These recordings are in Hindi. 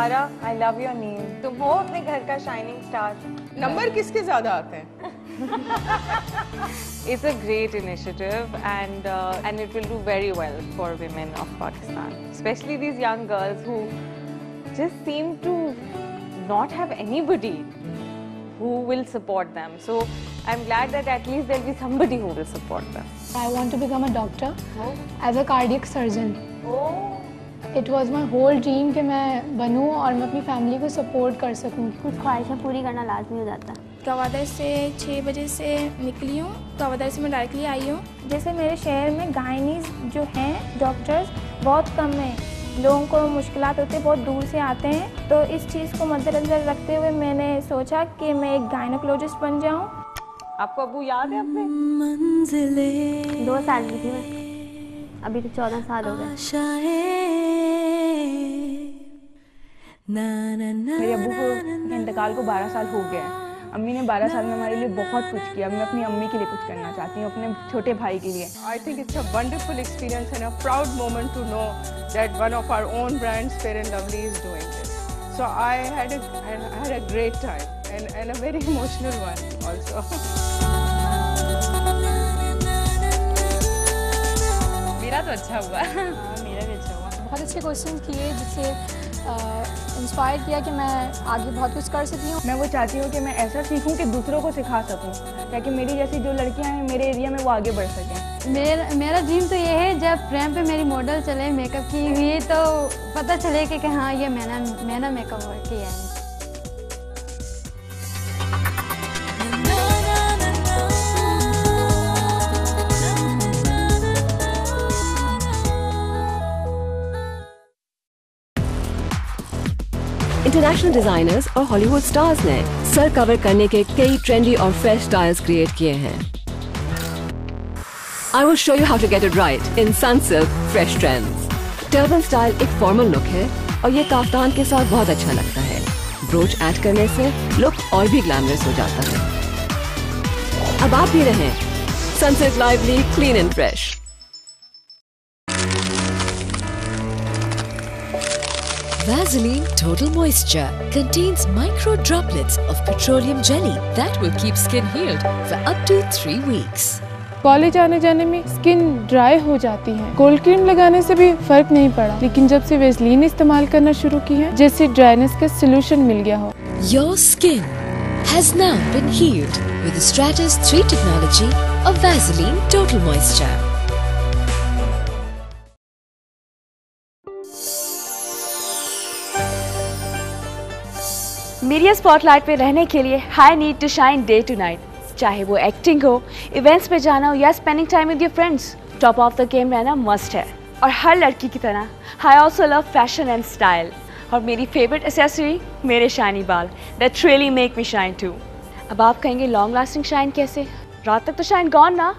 सारा, I love your name. तुम हो अपने घर का shining star. नंबर किसके ज़्यादा आते हैं? It's a great initiative and it will do very well for women of Pakistan, especially these young girls who just seem to not have anybody who will support them. So I'm glad that at least there'll be somebody who will support them. I want to become a doctor as a cardiac surgeon. Oh. It was my whole dream कि मैं बनूं और मैं अपनी फैमिली को सपोर्ट कर सकूं. कुछ ख्वाहिशें पूरी करना लाजमी हो जाता है. गवादर से 6 बजे से निकली हूँ. गवादर से मैं डायरेक्टली आई हूँ. जैसे मेरे शहर में गायनीज जो हैं डॉक्टर्स बहुत कम हैं. लोगों को मुश्किलात होती है, बहुत दूर से आते हैं. तो इस चीज़ को मद्देनजर रखते हुए मैंने सोचा कि मैं एक गायनोकोलॉजिस्ट बन जाऊँ. आपको अबू याद है अपने? 2 साल की थी मैं. अभी तो 14 साल हो गए. मेरे अब्बू को इंतकाल को 12 साल हो गए हैं. अम्मी ने 12 साल में हमारे लिए बहुत कुछ किया. मैं अपनी अम्मी के लिए कुछ करना चाहती हूँ, अपने छोटे भाई के लिए. I think it's a wonderful experience and a proud moment to know that one of our own brands, Fair and Lovely, is doing this. So I had a great time and a very emotional one also. मेरा तो अच्छा हुआ. मेरा भी अच्छा हुआ. बहुत अच्छे क्वेश्चन किए जिससे इंस्पायर किया कि मैं आगे बहुत कुछ कर सकती हूँ. मैं वो चाहती हूँ कि मैं ऐसा सीखूँ कि दूसरों को सिखा सकूँ, ताकि मेरी जैसी जो लड़कियाँ हैं मेरे एरिया में वो आगे बढ़ सकें. मेरा ड्रीम तो ये है जब रैंप पे मेरी मॉडल चले मेकअप की हुई तो पता चले कि हाँ ये मैंने मेकअप किया है. इंटरनेशनल डिजाइनर्स और हॉलीवुड स्टार्स ने सर कवर करने के कई ट्रेंडी और फ्रेश स्टाइल्स क्रिएट किए हैं. I will show you how to get it right in Sunsilk Fresh Trends. Turban style एक फॉर्मल लुक है और ये काफ्तान के साथ बहुत अच्छा लगता है. ब्रोच ऐड करने से लुक और भी ग्लैमरस हो जाता है. अब आप भी रहें Sunsilk Lively Clean and Fresh. Vaseline Total Moisture contains micro droplets of petroleum jelly that will keep skin healed for up to 3 weeks. College आने जाने में स्किन ड्राई हो जाती है. कोल्ड क्रीम लगाने से भी फर्क नहीं पड़ा, लेकिन जब से वेसलीन इस्तेमाल करना शुरू की है जैसे ड्राइनेस का सलूशन मिल गया हो. Your skin has now been healed with the Stratus 3 technology of Vaseline Total Moisture. Media spotlight पे रहने के लिए I need to shine day to night. चाहे वो एक्टिंग हो, इवेंट्स पे जाना हो या spending time with your friends, top of the game रहना मस्ट है. और हर लड़की की तरह I also love fashion and style. और मेरी फेवरेट एसेसरी मेरे शाइनी बाल that really make me shine too. अब आप कहेंगे लॉन्ग लास्टिंग शाइन कैसे? रात तक तो शाइन गॉन ना.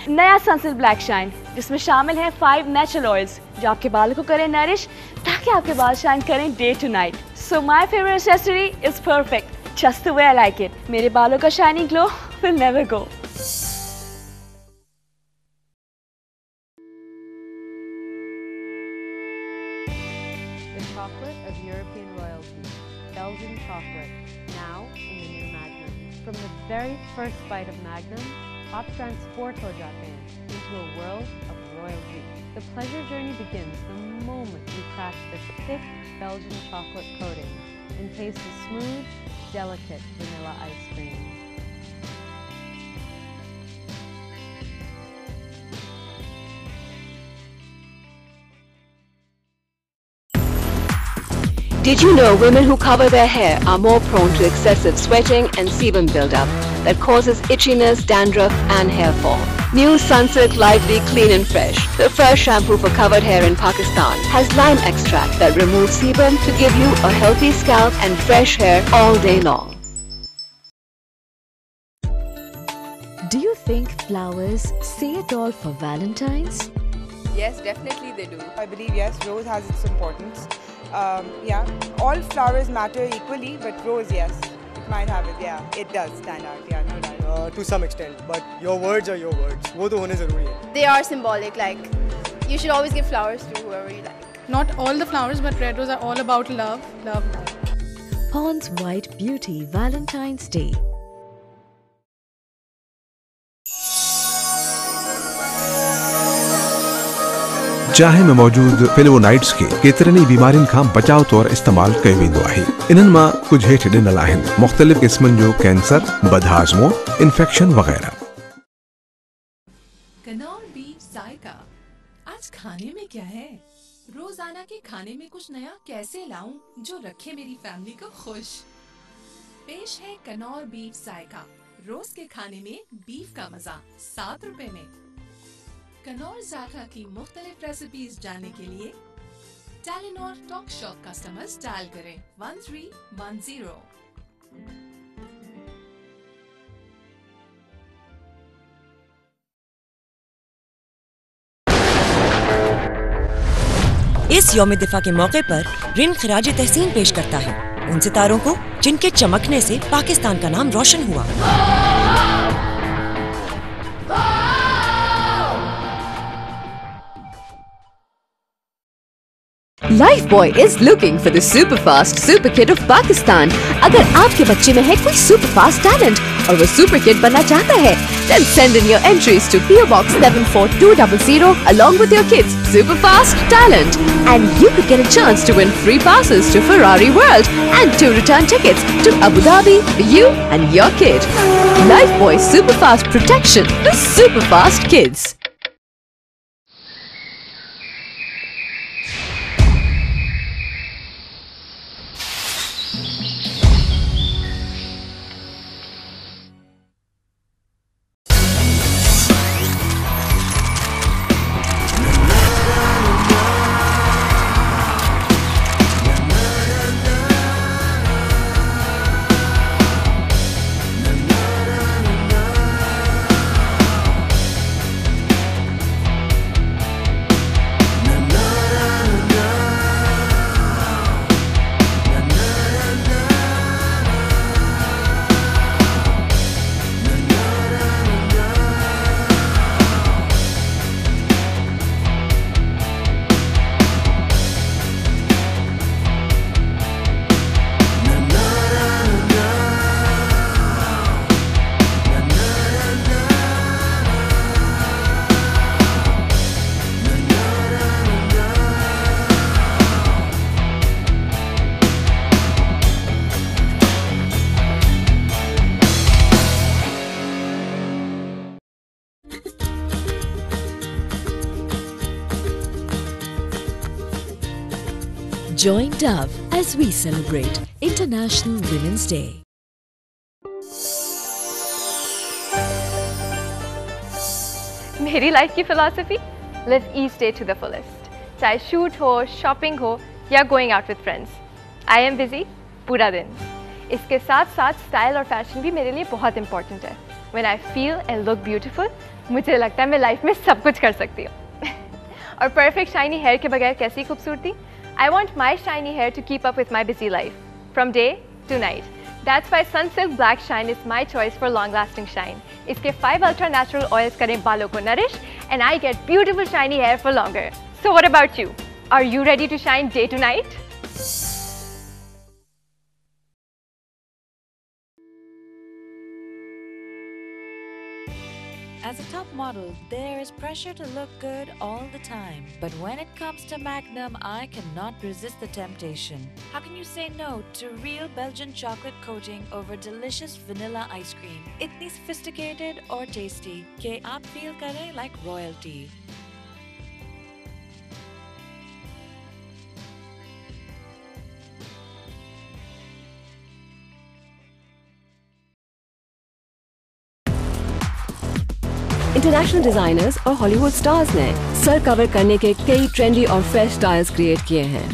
नया सनसिल्क ब्लैक शाइन जिसमें शामिल है 5 नेचुरल ऑयल्स जो आपके बालों को करें नरिश ताकि आपके बाल शाइन करें day to night. So my favourite accessory is perfect just the way I like it. मेरे बालों का shiny glow will never go. The chocolate of European royalty, Belgian chocolate, now in the new Magnum. From the very first bite of Magnum, आप transport हो जाते हैं into a world of royalty. The pleasure journey begins the moment you crack the thick Belgian chocolate coating and taste the smooth, delicate vanilla ice cream. Did you know women who cover their hair are more prone to excessive sweating and sebum buildup that causes itchiness, dandruff and hair fall? New Sunsilk Lively Clean and Fresh, the first shampoo for covered hair in Pakistan, has lime extract that removes sebum to give you a healthy scalp and fresh hair all day long. Do you think flowers say it all for Valentine's? Yes, definitely they do. I believe yes, rose has its importance. Yeah, all flowers matter equally, but rose, yes, it might have it. Yeah, it does stand out. Yeah, no doubt. To some extent, but your words are your words. वो तो होने ज़रूरी है. They are symbolic. Like you should always give flowers to whoever you like. Not all the flowers, but red rose are all about love, love, love. Pond's White Beauty Valentine's Day. चाहे में मौजूद फ्लेवोनाइड्स के केतरनी बीमारियुनि खां बचाव तौर इस्तेमाल कयो वेंदो आहे। इन्हनि मां कुछ हेठि ॾिनल आहिनि। मुख़्तलिफ़ क़िस्मनि जो कैंसर, बदहाज़मो, इन्फेक्शन वग़ैरह। कनौर बीफ जायका। आज खाने में क्या है? रोजाना के खाने में कुछ नया कैसे लाऊं जो रखे मेरी फैमिली को खुश। पेश है कनौर बीफ जायका। रोज के खाने में बीफ का मजा 7 रुपए में। कनौर जायका की मुख्तलिफ रेसिपीज जानने के लिए Telenor talk shop customers dial करें 1310। इस यौम दिफा के मौके पर रिन खिराज तहसीन पेश करता है उन सितारों को जिनके चमकने से पाकिस्तान का नाम रोशन हुआ। Lifebuoy is looking for the super fast super kid of Pakistan. अगर आपके बच्चे में है कोई super fast talent और वो super kid बनना चाहता है, then send in your entries to PO Box 74200 along with your kid's super fast talent, and you could get a chance to win free passes to Ferrari World and 2 return tickets to Abu Dhabi for you and your kid. Lifebuoy Super Fast Protection for super fast kids. Join Dove as we celebrate International Women's Day. मेरी लाइफ की philosophy, live each day to the fullest. चाहे शूट हो, शॉपिंग हो या going out with friends, I am busy पूरा दिन। इसके साथ साथ स्टाइल और फैशन भी मेरे लिए बहुत इंपॉर्टेंट है। When I feel and look beautiful, मुझे लगता है मैं लाइफ में सब कुछ कर सकती हूँ। और परफेक्ट शाइनी हेयर के बगैर कैसी खूबसूरती? I want my shiny hair to keep up with my busy life, from day to night. That's why Sunsilk Black Shine is my choice for long-lasting shine. इसके 5 ultra natural oils करें बालों को nourish, and I get beautiful shiny hair for longer. So what about you? Are you ready to shine day to night? As a top model, there is pressure to look good all the time. But when it comes to Magnum, I cannot resist the temptation. How can you say no to real Belgian chocolate coating over delicious vanilla ice cream? Itni sophisticated or tasty ke aap feel kare like royalty. International designers और हॉलीवुड स्टार्स ने सर कवर करने के कई ट्रेंडी और फ्रेश स्टाइल्स क्रिएट किए हैं।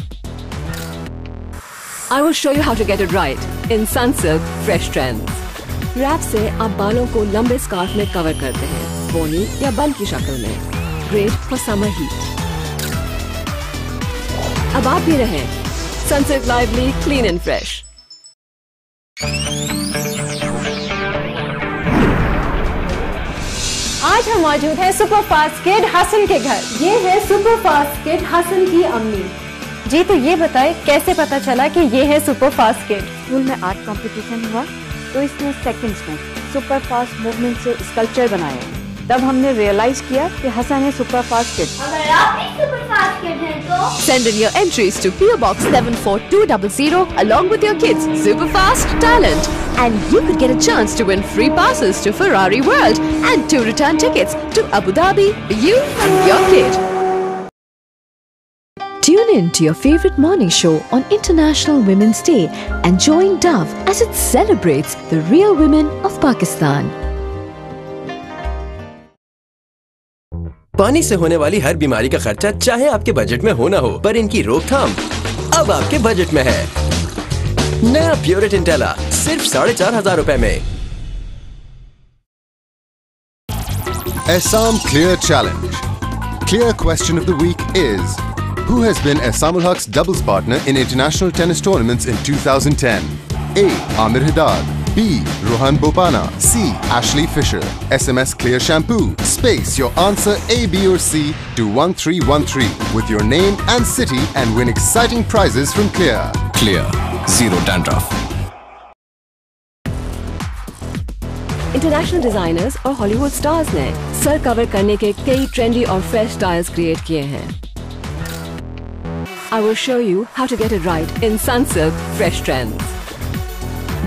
I will show you how to get it right in Sunsilk Fresh Trends. Wrap से आप बालों को लंबे स्कार्फ में कवर करते हैं, पोनी या बन की शक्ल में। Great for summer heat. अब आप भी रहें Sunsilk Lively, clean and fresh. आज हम मौजूद हैं सुपर फास्ट किड हसन के घर। ये है सुपर फास्ट किड हसन की अम्मी। जी तो ये बताए कैसे पता चला कि ये है सुपर फास्ट किड? स्कूल में आर्ट कंपटीशन हुआ तो इसने सेकंड्स में सुपर फास्ट मूवमेंट से स्कल्पचर बनाया। तब हमने रियलाइज किया कि हसन है सुपर फास्ट किड। अगर आप भी सुपर फास्ट किड हैं तो Send in your entries to PO Box 74200 along with your kids' super fast talent, and you could get a chance to win free passes to Ferrari World and 2 return tickets to Abu Dhabi for you and your kid. Tune in to your favorite morning show on International Women's Day and join Dove as it celebrates the real women of Pakistan. पानी से होने वाली हर बीमारी का खर्चा चाहे आपके बजट में हो ना हो, पर इनकी रोकथाम अब आपके बजट में है। नया प्योरिट इंटेला सिर्फ 4,500 रुपए में। Assam Clear Challenge. Clear question of the week is: who has been Assamul Haq's doubles partner in international tennis tournaments in 2010? A. Amir Haddad. B. Rohan Bopana. C. Ashley Fisher. SMS Clear Shampoo. Space your answer A, B or C to 1313 with your name and city and win exciting prizes from Clear. Clear. Zero dandruff. International designers और हॉलीवुड स्टार्स ने सर कवर करने के कई ट्रेंडी और फ्रेश स्टाइल्स क्रिएट किए हैं। I will show you how to get it right in Sunsilk Fresh Trends.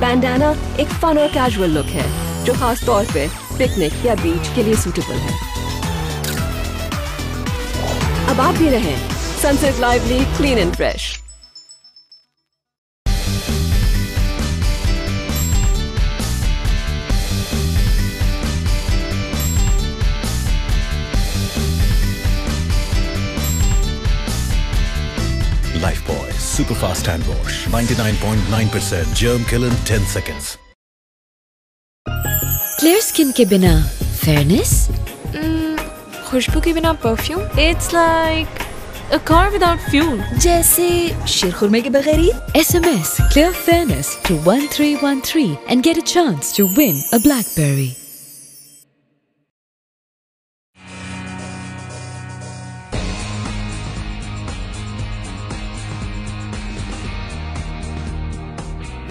Bandana एक फन और कैजुअल लुक है जो खास तौर पे पिकनिक या बीच के लिए सूटेबल है। अब आप भी रहें Sunsilk lively, clean and fresh. Lifebuoy Super Fast Hand Wash, 99.9% germ kill in 10 seconds. Clear skin के बिना फेयरनेस, खुशबू के बिना perfume, it's like a car without fuel. जैसे शीरखुरमे के बगैर SMS clear fairness to 1313 and get a chance to win a BlackBerry.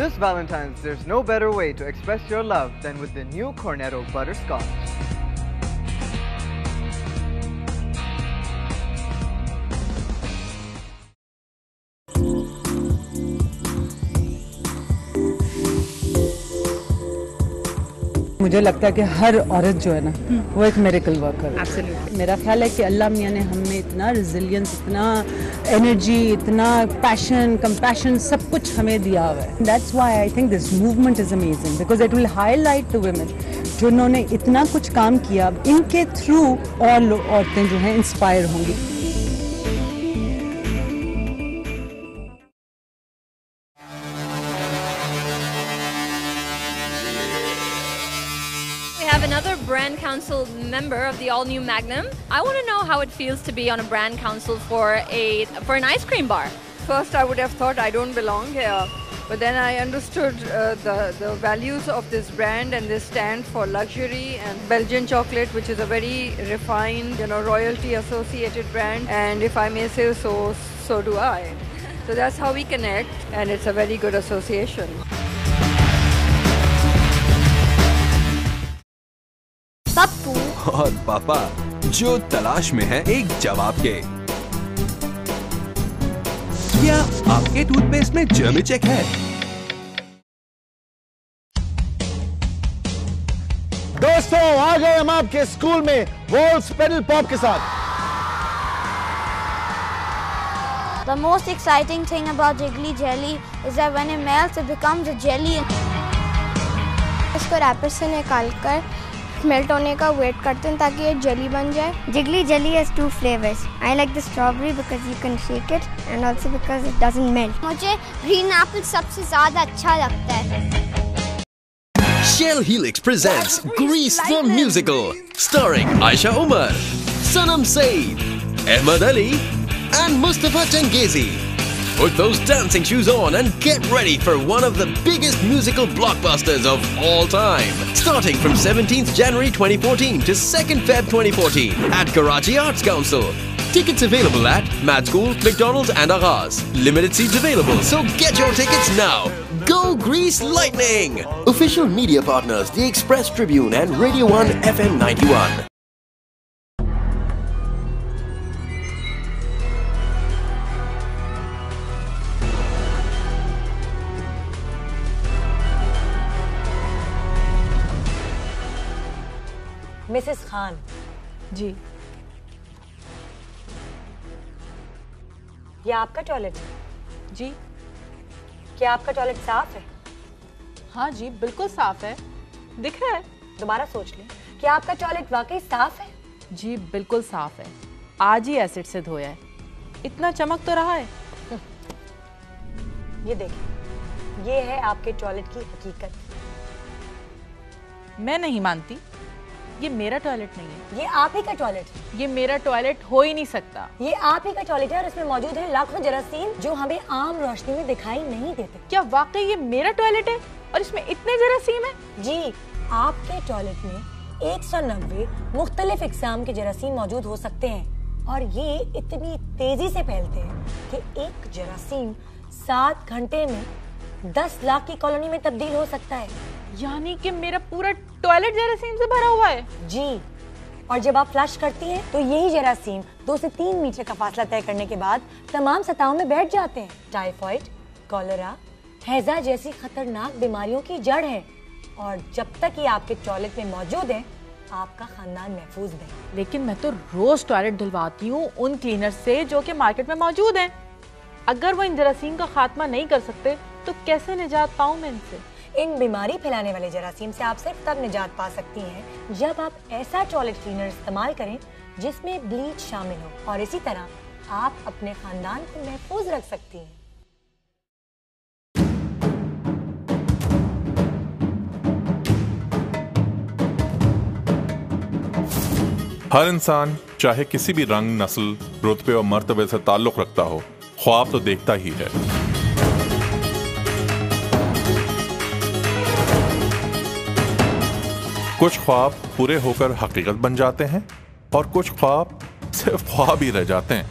This Valentine's, there's no better way to express your love than with the new Cornetto Butterscotch. मुझे लगता है कि हर औरत जो है ना वो एक मिरेकल वर्कर है। मेरा ख्याल है कि अल्लाह मियाँ ने हमें इतना रिजिलियंस, इतना एनर्जी, इतना पैशन, कंपैशन सब कुछ हमें दिया हुआ है। That's why I think this movement is amazing because it will highlight the women जिन्होंने इतना कुछ काम किया। इनके थ्रू और औरतें जो हैं इंस्पायर होंगी। Another brand council member of the all-new Magnum. I want to know how it feels to be on a brand council for an ice cream bar. First, I would have thought I don't belong here, but then I understood the values of this brand, and they stand for luxury and Belgian chocolate, which is a very refined, royalty associated brand. And if I may say so, so do I. So that's how we connect, and it's a very good association. Pappu और पापा जो तलाश में है एक जवाब के। क्या आपके टूथपेस्ट में जर्मी चेक है? दोस्तों आ गए हम आपके स्कूल में वॉल्स पेडल पॉप के साथ। The most exciting thing about Jiggly Jelly is that when it melts, it becomes a jelly. इसको रैपर से निकालकर मेल्ट होने का वेट करते हैं ताकि ये जेली बन जाए। Jiggly Jelly has 2 flavors. I like the strawberry because you can shake it and also because it doesn't melt. मुझे green apple सबसे ज़्यादा अच्छा लगता है। Shell Helix presents Grease the Musical, starring Aisha Umar, Sanam Saeed, Ahmed Ali, and Mustafa Tangezi. Put those dancing shoes on and get ready for one of the biggest musical blockbusters of all time. Starting from 17th January 2014 to 2nd Feb 2014 at Karachi Arts Council. Tickets available at Mad School, McDonald's and Aghaaz. Limited seats available, so get your tickets now. Go Grease Lightning! Official media partners The Express Tribune and Radio 1 FM 91. Mrs Khan जी, ये आपका टॉयलेट है? जी। क्या आपका टॉयलेट साफ है? हाँ जी, बिल्कुल साफ है, दिख रहा है। दोबारा सोच लें, क्या आपका टॉयलेट वाकई साफ है? जी बिल्कुल साफ है, आज ही एसिड से धोया है, इतना चमक तो रहा है। ये देखिए, ये है आपके टॉयलेट की हकीकत। मैं नहीं मानती, ये मेरा टॉयलेट नहीं है। ये आप ही का टॉयलेट है। ये मेरा टॉयलेट हो ही नहीं सकता। ये आप ही का टॉयलेट है और इसमें मौजूद है लाखों जरासीम जो हमें आम रोशनी में दिखाई नहीं देते। क्या वाकई ये मेरा टॉयलेट है और इसमें इतने जरासीम है? जी, आपके टॉयलेट में 190 मुख्तलिफ इकसाम के जरासीम मौजूद हो सकते हैं और ये इतनी तेजी से फैलते हैं कि एक जरासीम 7 घंटे में 10 लाख की कॉलोनी में तब्दील हो सकता है। यानी कि मेरा पूरा टॉयलेट जरासीम से भरा हुआ है। जी, और जब आप फ्लश करती हैं तो यही जरासीम 2 से 3 मीटर का फासला तय करने के बाद तमाम सतहों में बैठ जाते हैं। टाइफाइड, कॉलेरा, हैजा जैसी खतरनाक बीमारियों की जड़ है और जब तक ये आपके टॉयलेट में मौजूद है आपका खानदान महफूज है। लेकिन मैं तो रोज टॉयलेट धुलवाती हूँ उन क्लीनर से जो कि मार्केट में मौजूद हैं। अगर वो इन जरासीम का खात्मा नहीं कर सकते तो कैसे निजात पाऊँ मैं इनसे? इन बीमारी फैलाने वाले जरासीम से आप सिर्फ तब निजात पा सकती हैं जब आप ऐसा टॉयलेट क्लीनर इस्तेमाल करें जिसमें ब्लीच शामिल हो और इसी तरह आप अपने खानदान को महफूज रख सकती हैं। हर इंसान चाहे किसी भी रंग, नस्ल, रुतबे और मर्तबे से ताल्लुक रखता हो, ख्वाब तो देखता ही है। कुछ ख्वाब पूरे होकर हकीकत बन जाते हैं और कुछ ख्वाब सिर्फ ख्वाब ही रह जाते हैं।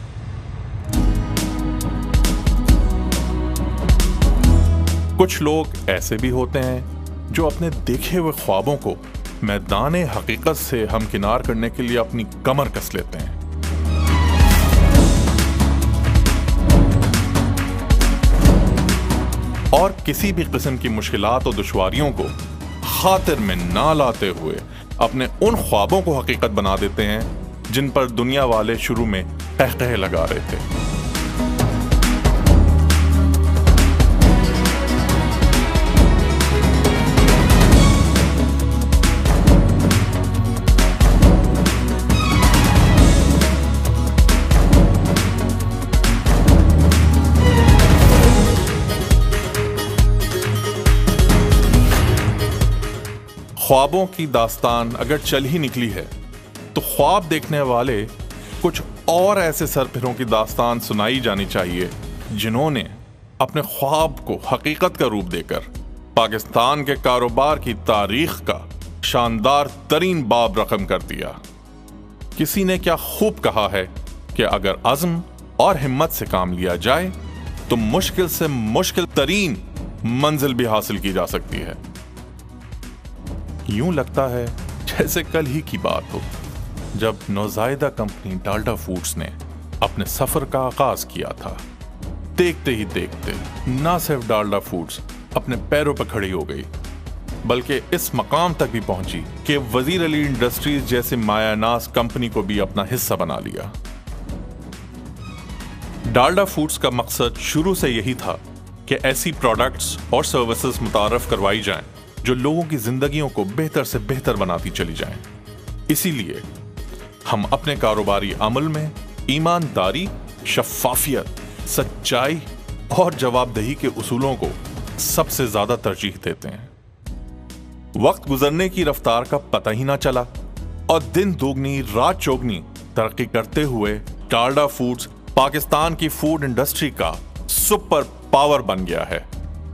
कुछ लोग ऐसे भी होते हैं जो अपने देखे हुए ख्वाबों को मैदाने हकीकत से हमकिनार करने के लिए अपनी कमर कस लेते हैं। और किसी भी किस्म की मुश्किलात और दुश्वारियों को खातिर में ना लाते हुए अपने उन ख्वाबों को हकीकत बना देते हैं जिन पर दुनिया वाले शुरू में कहकहे लगा रहे थे। ख्वाबों की दास्तान अगर चल ही निकली है तो ख्वाब देखने वाले कुछ और ऐसे सरफिरों की दास्तान सुनाई जानी चाहिए जिन्होंने अपने ख्वाब को हकीकत का रूप देकर पाकिस्तान के कारोबार की तारीख का शानदार तरीन बाब रकम कर दिया। किसी ने क्या खूब कहा है कि अगर अज़्म और हिम्मत से काम लिया जाए तो मुश्किल से मुश्किल तरीन मंजिल भी हासिल की जा सकती है। यूं लगता है जैसे कल ही की बात हो जब नौज़ायदा कंपनी डाल्डा फूड्स ने अपने सफर का आगाज किया था। देखते ही देखते ना सिर्फ डाल्डा फूड्स अपने पैरों पर खड़ी हो गई बल्कि इस मकाम तक भी पहुंची कि वजीर अली इंडस्ट्रीज जैसे मायानाज कंपनी को भी अपना हिस्सा बना लिया। डाल्डा फूड्स का मकसद शुरू से यही था कि ऐसी प्रोडक्ट्स और सर्विसेज मुतारफ करवाई जाएं जो लोगों की जिंदगियों को बेहतर से बेहतर बनाती चली जाएं। इसीलिए हम अपने कारोबारी अमल में ईमानदारी, शफ़ाफियत, सच्चाई और जवाबदेही के उसूलों को सबसे ज्यादा तरजीह देते हैं। वक्त गुजरने की रफ्तार का पता ही ना चला और दिन दोगुनी रात चौगुनी तरक्की करते हुए डाल्डा फूड्स पाकिस्तान की फूड इंडस्ट्री का सुपर पावर बन गया है।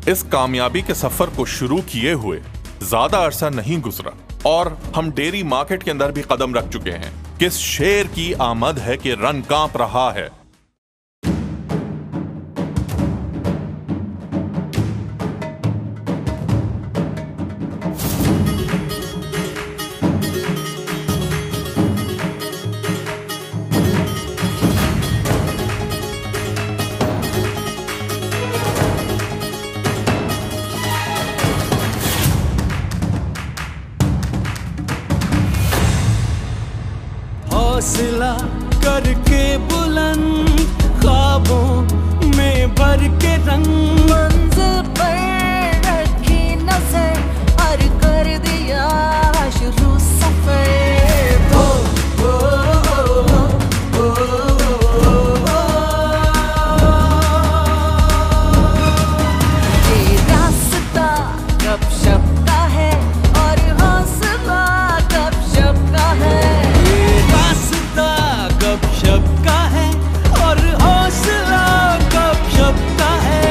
इस कामयाबी के सफर को शुरू किए हुए ज्यादा अरसा नहीं गुजरा और हम डेयरी मार्केट के अंदर भी कदम रख चुके हैं। किस शेर की आमद है कि रन कांप रहा है। हौसला करके बुलंद ख्वाबों में भर के रंग मंजिल पर रखी नजर और कर दिया शुरू सफर। ये रास्ता गपशप का है और हौसला गपशप का है। गपशप का है और हौसला गपशप का है।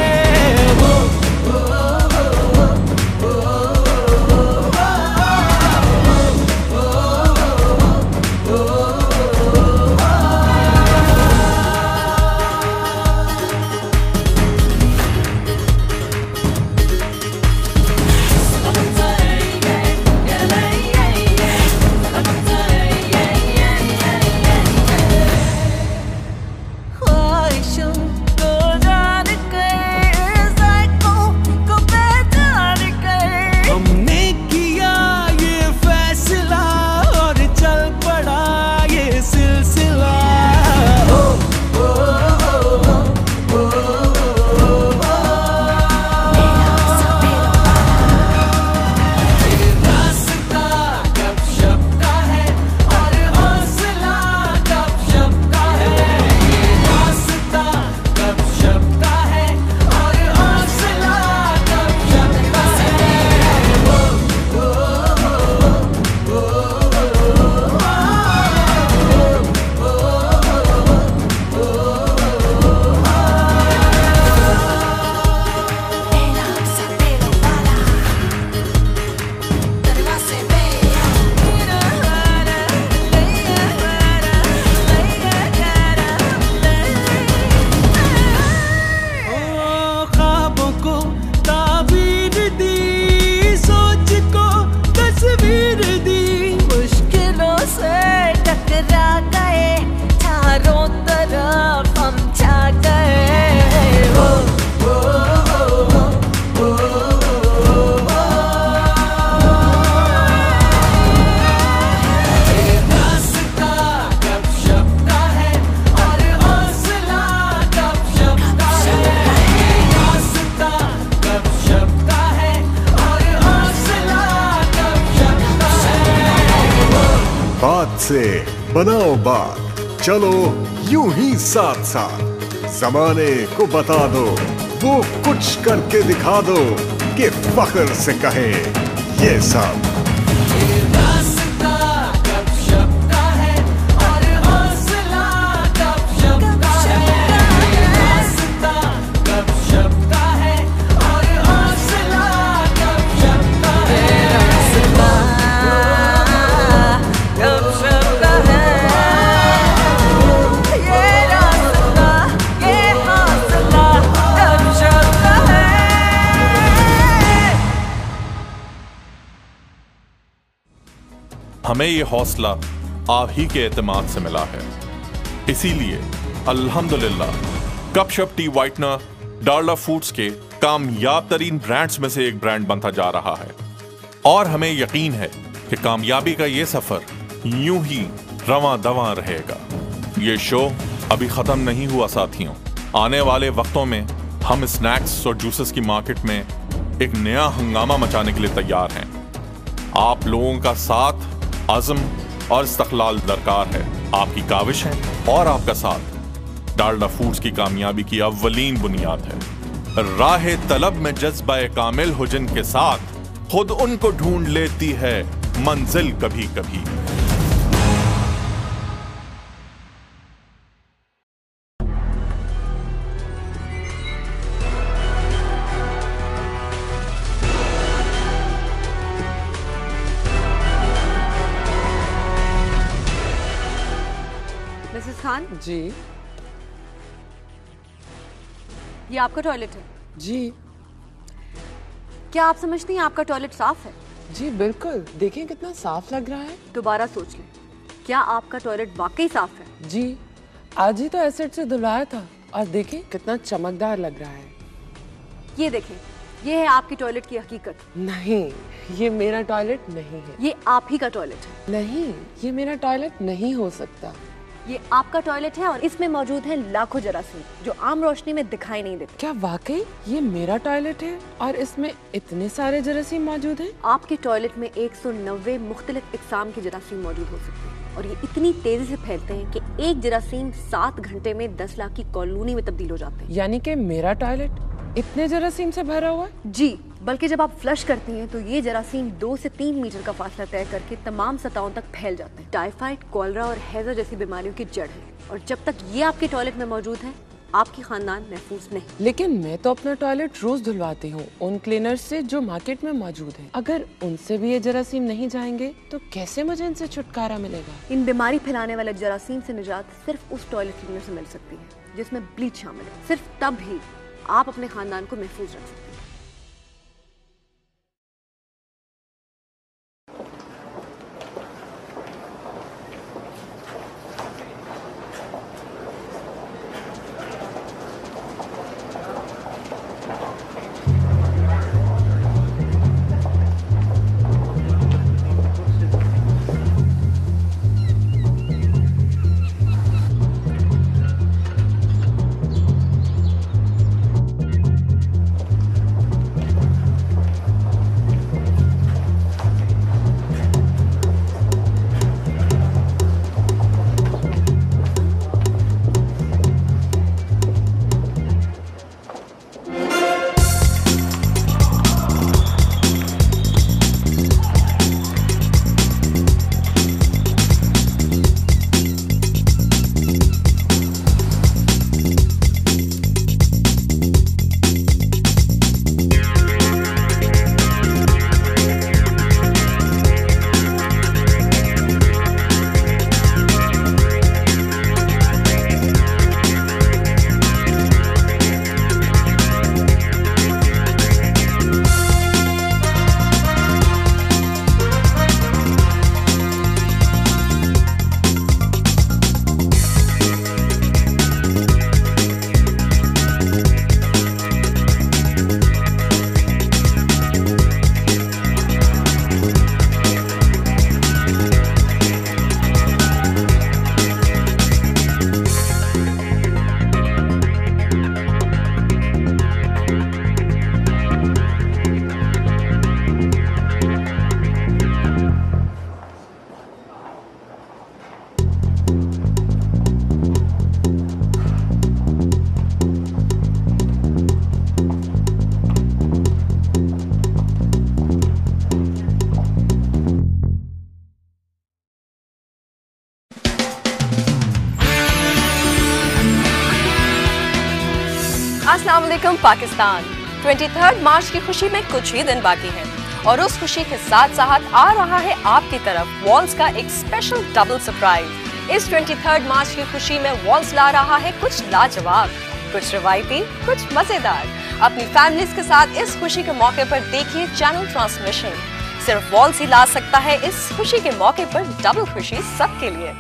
से बनाओ बात, चलो यूं ही साथ साथ जमाने को बता दो, वो कुछ करके दिखा दो कि फख्र से कहे ये सब। हमें ये हौसला आप ही के एतमाद से मिला है, इसीलिए अल्हम्दुलिल्लाह गपशप टी व्हाइटनर डालडा फूड्स के कामयाब तरीन ब्रांड्स में से एक ब्रांड बनता जा रहा है और हमें यकीन है कि कामयाबी का ये सफर यूं ही रवां दवां रहेगा। ये शो अभी खत्म नहीं हुआ साथियों, आने वाले वक्तों में हम स्नैक्स और जूसेस की मार्केट में एक नया हंगामा मचाने के लिए तैयार हैं। आप लोगों का साथ, अज़्म और इस्तक़लाल दरकार है। आपकी काविश है और आपका साथ डालडा फूड्स की कामयाबी की अव्वलीन बुनियाद है। राह तलब में जज्बा कामिल हो जिनके साथ खुद उनको ढूंढ लेती है मंजिल कभी कभी। जी। ये आपका टॉयलेट है? जी। क्या आप समझती हैं आपका टॉयलेट साफ है? जी बिल्कुल, देखिए कितना साफ लग रहा है। दोबारा सोच लें, क्या आपका टॉयलेट वाकई साफ है? जी, आज ही तो एसिड से धुलाया था और देखिए कितना चमकदार लग रहा है। ये देखें, ये है आपकी टॉयलेट की हकीकत। नहीं, ये मेरा टॉयलेट नहीं है। ये आप ही का टॉयलेट है। नहीं, ये मेरा टॉयलेट नहीं हो सकता। ये आपका टॉयलेट है और इसमें मौजूद हैं लाखों जरासीम जो आम रोशनी में दिखाई नहीं देते। क्या वाकई ये मेरा टॉयलेट है और इसमें इतने सारे जरासीम मौजूद हैं? आपके टॉयलेट में 190 मुख्तलिफ इकसाम के जरासीम मौजूद हो सकते हैं और ये इतनी तेजी से फैलते हैं कि एक जरासीम 7 घंटे में 10 लाख की कॉलोनी में तब्दील हो जाते हैं। यानी कि मेरा टॉयलेट इतने जरासीम से भरा हुआ है? जी, बल्कि जब आप फ्लश करती हैं तो ये जरासीम 2 से 3 मीटर का फासला तय करके तमाम सतहों तक फैल जाते हैं। टाइफाइड, कॉलरा और हैजा जैसी बीमारियों की जड़ है और जब तक ये आपके टॉयलेट में मौजूद है आपकी खानदान महफूज नहीं। लेकिन मैं तो अपना टॉयलेट रोज धुलवाती हूँ उन क्लीनर से जो मार्केट में मौजूद है। अगर उनसे भी ये जरासीम नहीं जाएंगे तो कैसे मुझे इनसे छुटकारा मिलेगा? इन बीमारी फैलाने वाले जरासीम से निजात सिर्फ उस टॉयलेट क्लीनर से मिल सकती है जिसमें ब्लीच शामिल है। सिर्फ तब ही आप अपने खानदान को महफूज रख सकते हैं। अस्सलाम वालेकुम पाकिस्तान। 23 मार्च की खुशी में कुछ ही दिन बाकी हैं और उस खुशी के साथ साथ आ रहा है आपकी तरफ वॉल्स का एक स्पेशल डबल सरप्राइज। इस 23 मार्च की खुशी में वॉल्स ला रहा है कुछ लाजवाब, कुछ रवायती, कुछ मजेदार। अपनी फैमिलीज के साथ इस खुशी के मौके पर देखिए चैनल ट्रांसमिशन। सिर्फ वॉल्स ही ला सकता है इस खुशी के मौके पर डबल खुशी सबके लिए।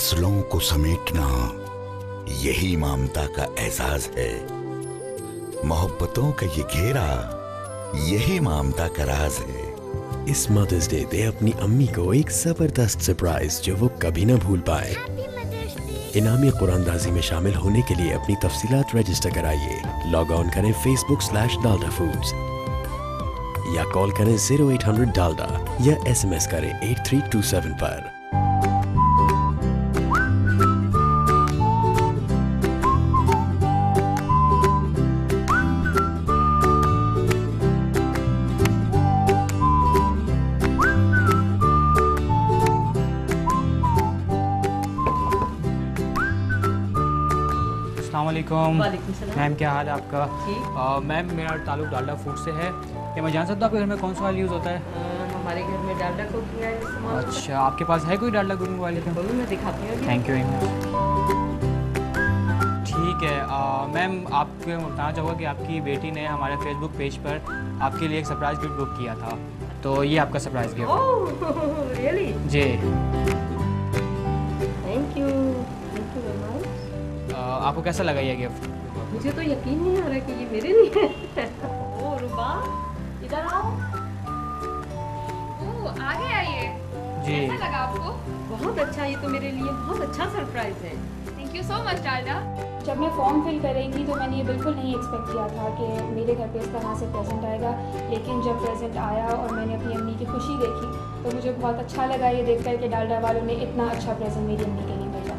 फासलों को समेटना यही ममता का एजाज है। मोहब्बतों का ये घेरा यही ममता का राज है। इस मदर्स डे दे अपनी अम्मी को एक जबरदस्त सरप्राइज जो वो कभी ना भूल पाए। इनामी कुरानदाजी में शामिल होने के लिए अपनी तफसीलात रजिस्टर कराइए। लॉग ऑन करें Facebook/Dalda Foods या कॉल करें 0800 डाल्डा या SMS करें 8327 पर। मैम, क्या हाल है आपका? मैम, मेरा ताल्लुक डाल्डा फूड से है। क्या मैं जान सकता हूँ आपके घर में कौन सा ऑयल यूज़ होता है? हमारे घर में डाल्डा कुकिंग ऑयल इस्तेमाल होता है। अच्छा, आपके पास है कोई डाल्डा कुकिंग ऑयल? मैं दिखाती हूँ। Thank you very much. ठीक है मैम, आपको बताना चाहूँगा कि आपकी बेटी ने हमारे फेसबुक पेज पर आपके लिए एक सरप्राइज गिफ्ट बुक किया था, तो ये आपका सरप्राइज गिफ्ट। Oh really? जी, थैंक यू वेरी मच। आपको कैसा लगा ये गिफ्ट? मुझे तो यकीन नहीं आ रहा कि ये मेरे लिए है। ओह रुबा, इधर आओ। ओह, आगे आइए। जी, कैसा लगा आपको? बहुत अच्छा, ये तो मेरे लिए बहुत अच्छा सरप्राइज है। Thank you so much Dalda. जब मैं फॉर्म फिल कर रही थी तो मैंने ये बिल्कुल नहीं एक्सपेक्ट किया था कि मेरे घर पे इस तरह से प्रेजेंट आएगा, लेकिन जब प्रेजेंट आया और मैंने अपनी अम्मी की खुशी देखी तो मुझे बहुत अच्छा लगा ये देख कर कि डाल्डा वालों ने इतना अच्छा प्रेजेंट मेरी अम्मी के लिए भेजा।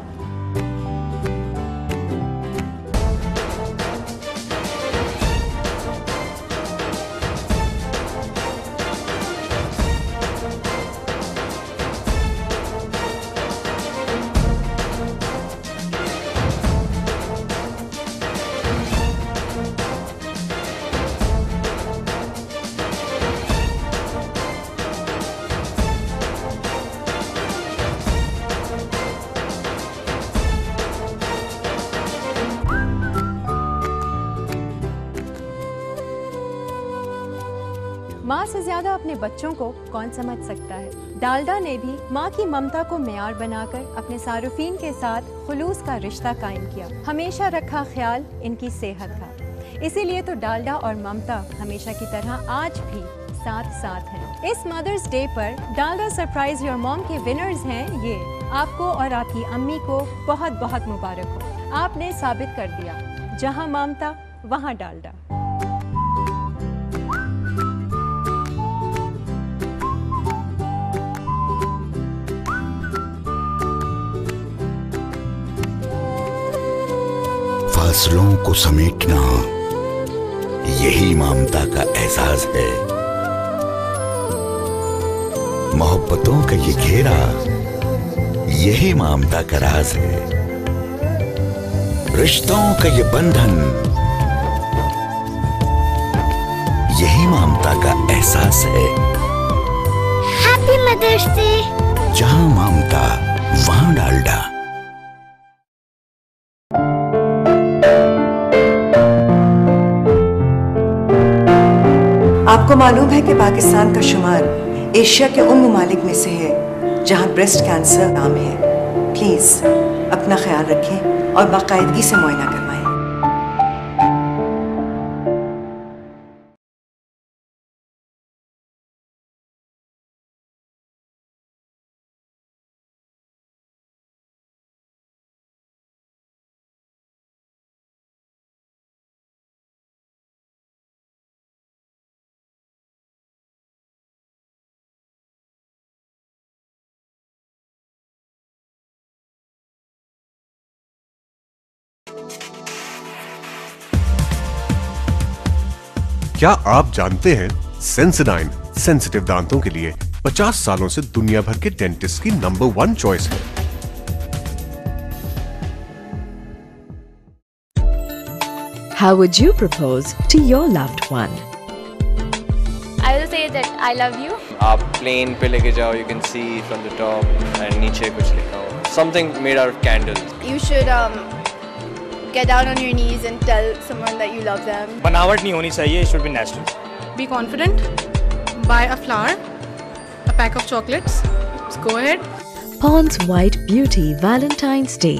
माँ से ज्यादा अपने बच्चों को कौन समझ सकता है। डाल्डा ने भी माँ की ममता को मेयार बनाकर अपने सारुफीन के साथ खुलूस का रिश्ता कायम किया, हमेशा रखा ख्याल इनकी सेहत का। इसीलिए तो डाल्डा और ममता हमेशा की तरह आज भी साथ साथ हैं। इस मदर्स डे पर डाल्डा सरप्राइज योर मॉम के विनर्स हैं ये। आपको और आपकी अम्मी को बहुत बहुत मुबारक हो। आपने साबित कर दिया, जहाँ ममता वहाँ डाल्डा। फासलों को समेटना यही ममता का एहसास है। मोहब्बतों का ये घेरा यही ममता का राज है। रिश्तों का ये बंधन यही ममता का एहसास है। Happy mother's day. जहां ममता वहां डाल्डा। आपको मालूम है कि पाकिस्तान का शुमार एशिया के उन ममालिक में से है जहां ब्रेस्ट कैंसर आम है। प्लीज अपना ख्याल रखें और बाकायदगी से मुआयना करवाएं। क्या आप जानते हैं सेंसोडाइन सेंसिटिव दांतों के लिए 50 सालों से दुनिया भर के डेंटिस्ट की नंबर 1 चॉइस है। How would you propose to your loved one? I will say that I love you. आप प्लेन पे लेके जाओ, you can see from the top and नीचे कुछ लिखा हो, something made out of candles. You should get down on your knees and tell someone that you love them. बनावट नहीं होनी चाहिए, it should be natural. Be confident. Buy a flower, a pack of chocolates. Just go ahead. Pond's White Beauty Valentine's Day.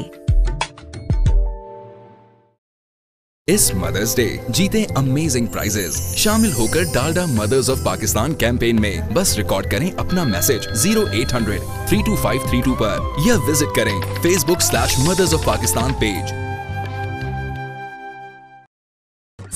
इस मदर्स डे जीते अमेजिंग प्राइजेस। शामिल होकर Dalda mothers of Pakistan campaign में बस रिकॉर्ड करें अपना मैसेज 0800 32532 पर या विजिट करें Facebook/Mothers of Pakistan page.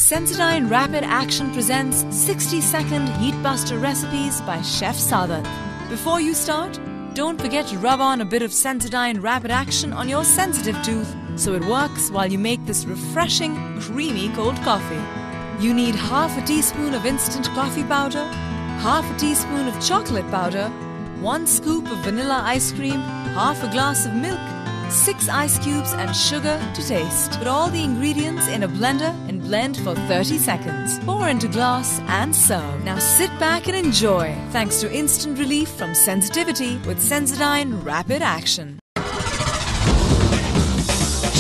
Sensodyne Rapid Action presents 60-second Heat Buster recipes by Chef Saadat. Before you start, don't forget to rub on a bit of Sensodyne Rapid Action on your sensitive tooth so it works while you make this refreshing, creamy cold coffee. You need half a teaspoon of instant coffee powder, half a teaspoon of chocolate powder, 1 scoop of vanilla ice cream, half a glass of milk, 6 ice cubes and sugar to taste. Put all the ingredients in a blender and blend for 30 seconds. Pour into glass and serve. Now sit back and enjoy thanks to instant relief from sensitivity with Sensodyne Rapid Action.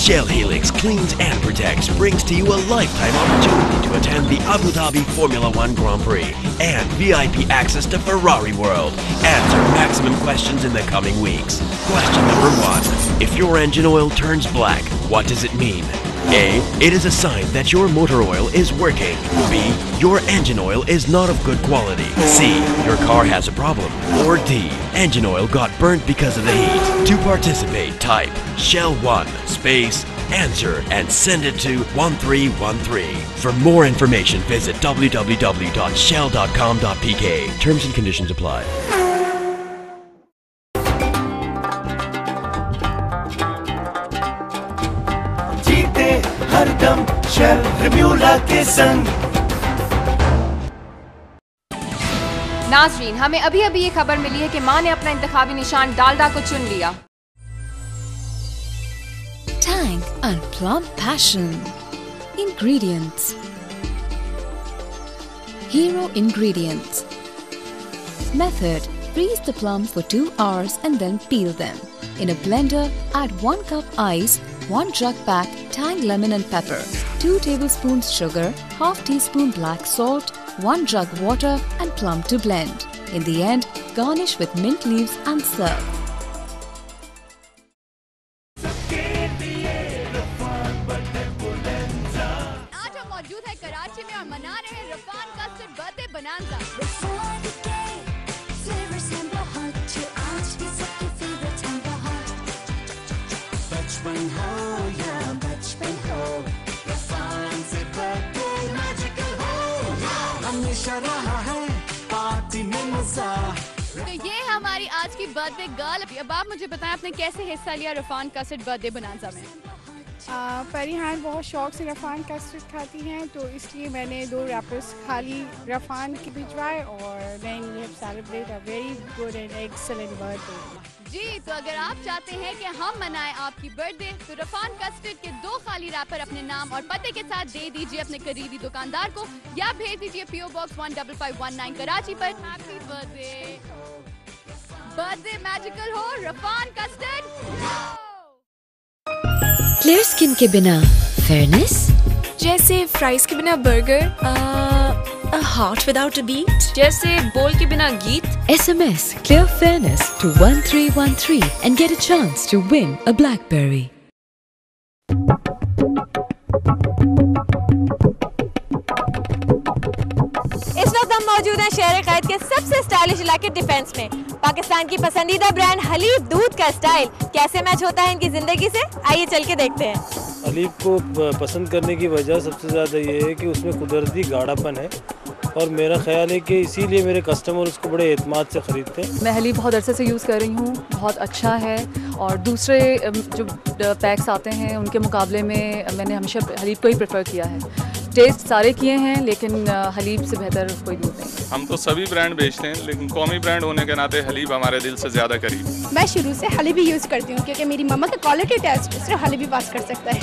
Shell Helix cleans and protects brings to you a lifetime opportunity to attend the Abu Dhabi Formula One Grand Prix and VIP access to Ferrari World. Answer maximum questions in the coming weeks. Question number 1. If your engine oil turns black, what does it mean? A. It is a sign that your motor oil is working. B. Your engine oil is not of good quality. C. Your car has a problem. Or D. Engine oil got burnt because of the heat. To participate, type Shell1 space answer and send it to 1313. For more information, visit www.shell.com.pk. Terms and conditions apply. हरदम शेल रिम्यूला के संग। नाजरीन, हमें अभी अभी ये खबर मिली है कि मां ने अपना इंतखाबी निशान डालडा को चुन लिया। Tang and Plum Passion. Ingredients. Hero ingredients. Method: freeze the plum for 2 hours and then peel them. In a blender, add 1 cup ice, 1 jug pack Tang lemon and pepper, 2 tablespoons sugar, half teaspoon black salt, 1 jug water and plum to blend. In the end, garnish with mint leaves and serve. आज हम मौजूद हैं कराची में और मना रहे हैं रफान कस्टर्ड बर्थडे बनांजा। बचपन हो या बचपन हो, रफान से बर्थडे मैजिकल हो, हमेशा रहा है पार्टी में मजा। तो ये हमारी आज की बर्थडे गर्ल। अब आप मुझे बताएं आपने कैसे हिस्सा लिया रफान कस्टर्ड बर्थडे बनांजा में? परिहान बहुत शौक से रफ़ान कस्टर्ड खाती हैं, तो इसलिए मैंने 2 रैपर्स खाली रफ़ान की भिजवाए और then we have celebrate a very good and excellent birthday. जी, तो अगर आप चाहते हैं कि हम मनाएं आपकी बर्थडे तो रफान कस्टर्ड के 2 खाली रैपर अपने नाम और पते के साथ दे दीजिए अपने करीबी दुकानदार को या भेज दीजिए PO Box 15519 कराची पर। हैप्पी बर्थडे, बर्थडे मैजिकल हो, रफान कस्टर्ड। क्लियर स्किन के बिना फेयरनेस, जैसे फ्राइज के बिना burger, a heart without a beat, जैसे बोल के बिना गीत। SMS Clear Fairness to 1313 and get a chance to win a BlackBerry. इस वक्त हम मौजूद हैं शहर कैद के सबसे स्टाइलिश इलाके डिफेंस में। पाकिस्तान की पसंदीदा ब्रांड हलीब दूध का स्टाइल कैसे मैच होता है इनकी जिंदगी से, आइए चल के देखते हैं। हलीब को पसंद करने की वजह सबसे ज़्यादा ये है कि उसमें कुदरती गाढ़ापन है और मेरा ख्याल है कि इसीलिए मेरे कस्टमर उसको बड़े एतमाद से ख़रीदते हैं। मैं हलीब बहुत अरसे से यूज़ कर रही हूँ, बहुत अच्छा है और दूसरे जो पैक्स आते हैं उनके मुकाबले में मैंने हमेशा हलीब को ही प्रेफर किया है। टेस्ट सारे किए हैं लेकिन हलीब से बेहतर कोई दूध नहीं। हम तो सभी ब्रांड बेचते हैं लेकिन कौमी ब्रांड होने के नाते हलीब हमारे दिल से ज़्यादा करीब। मैं शुरू से हलीब ही यूज़ करती हूँ क्योंकि मेरी मम्मा का क्वालिटी टेस्ट सिर्फ हलीब ही पास कर सकता है।